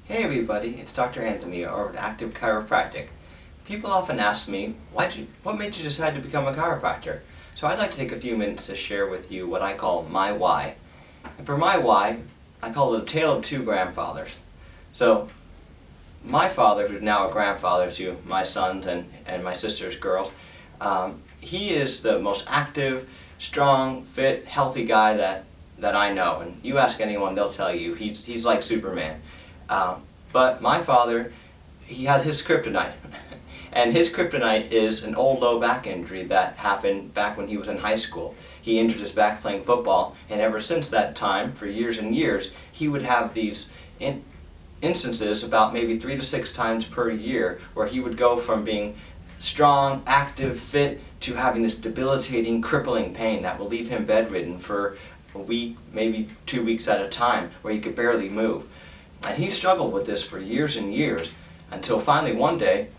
Hey everybody, it's Dr. Anthony over at Active Chiropractic. People often ask me, what made you decide to become a chiropractor? So I'd like to take a few minutes to share with you what I call my why. And for my why, I call it a tale of two grandfathers. So my father, who's now a grandfather to my sons and my sister's girls, he is the most active, strong, fit, healthy guy that I know. And you ask anyone, they'll tell you he's like Superman. But my father, he has his kryptonite. And his kryptonite is an old low back injury that happened back when he was in high school. He injured his back playing football, and ever since that time, for years and years, he would have these instances about maybe 3 to 6 times per year where he would go from being strong, active, fit, to having this debilitating, crippling pain that will leave him bedridden for a week, maybe 2 weeks at a time, where he could barely move. And he struggled with this for years and years until finally one day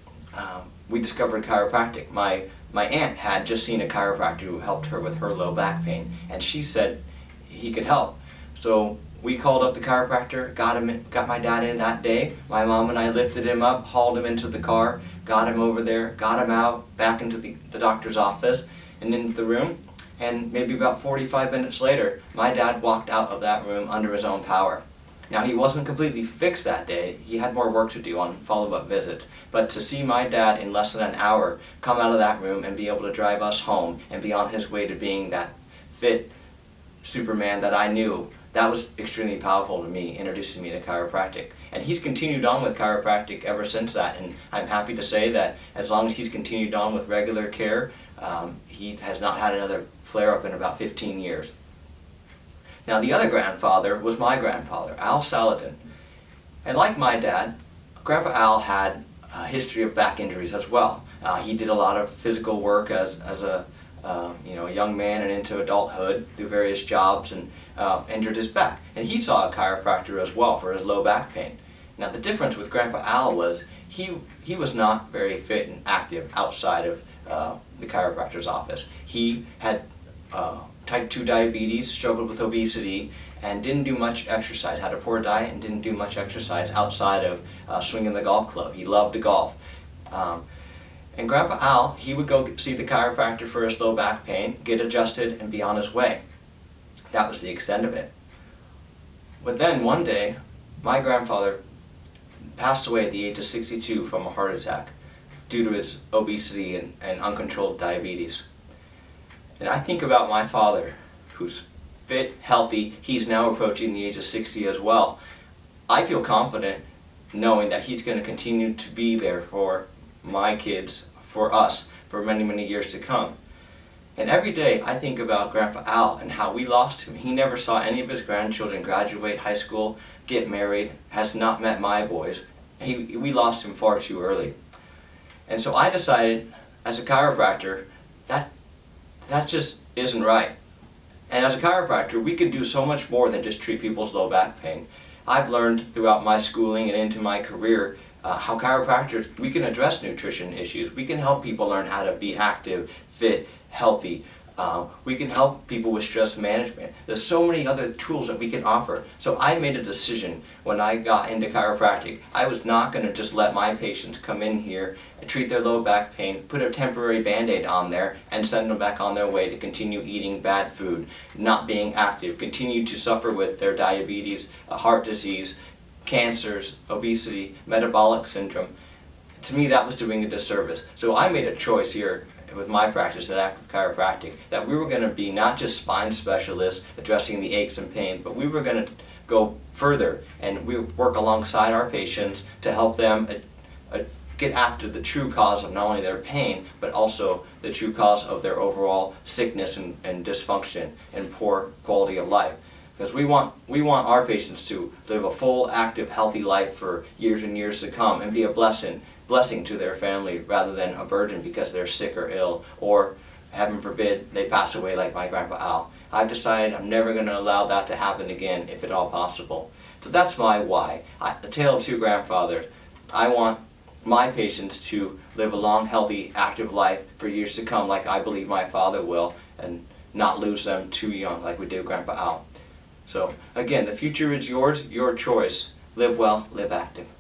we discovered chiropractic. My aunt had just seen a chiropractor who helped her with her low back pain, and she said he could help. So we called up the chiropractor, got my dad in that day. My mom and I lifted him up, hauled him into the car, got him over there, got him out, back into the doctor's office and into the room. And maybe about 45 minutes later, my dad walked out of that room under his own power. Now, he wasn't completely fixed that day. He had more work to do on follow-up visits. But to see my dad in less than an hour come out of that room and be able to drive us home and be on his way to being that fit Superman that I knew, that was extremely powerful to me, introducing me to chiropractic. And he's continued on with chiropractic ever since that. And I'm happy to say that as long as he's continued on with regular care, he has not had another flare-up in about 15 years. Now, the other grandfather was my grandfather, Al Saladin. And like my dad, Grandpa Al had a history of back injuries as well. He did a lot of physical work as a young man and into adulthood through various jobs, and injured his back. And he saw a chiropractor as well for his low back pain. Now, the difference with Grandpa Al was he was not very fit and active outside of the chiropractor's office. He had type 2 diabetes, struggled with obesity, and didn't do much exercise, had a poor diet and didn't do much exercise outside of swinging the golf club. He loved to golf. And Grandpa Al, he would go see the chiropractor for his low back pain, get adjusted, and be on his way. That was the extent of it. But then one day, my grandfather passed away at the age of 62 from a heart attack due to his obesity and uncontrolled diabetes. And I think about my father, who's fit, healthy. He's now approaching the age of 60 as well. I feel confident knowing that he's going to continue to be there for my kids, for us, for many, many years to come. And every day I think about Grandpa Al and how we lost him. He never saw any of his grandchildren graduate high school, get married, has not met my boys. We lost him far too early. And so I decided, as a chiropractor, that just isn't right. And as a chiropractor, we can do so much more than just treat people's low back pain. I've learned throughout my schooling and into my career how chiropractors, we can address nutrition issues. We can help people learn how to be active, fit, healthy. We can help people with stress management. There's so many other tools that we can offer. So I made a decision when I got into chiropractic. I was not going to just let my patients come in here and treat their low back pain, put a temporary band-aid on there, and send them back on their way to continue eating bad food, not being active, continue to suffer with their diabetes, heart disease, cancers, obesity, metabolic syndrome. To me, that was doing a disservice. So I made a choice here with my practice at Active Chiropractic that we were going to be not just spine specialists addressing the aches and pains, but we were going to go further and we work alongside our patients to help them get after the true cause of not only their pain, but also the true cause of their overall sickness and dysfunction and poor quality of life. Because we want our patients to live a full, active, healthy life for years and years to come and be a blessing to their family rather than a burden because they're sick or ill, or heaven forbid they pass away like my Grandpa Al. I've decided I'm never going to allow that to happen again if at all possible. So that's my why. The tale of two grandfathers. I want my patients to live a long, healthy, active life for years to come like I believe my father will, and not lose them too young like we did with Grandpa Al. So again, the future is yours, your choice. Live well, live active.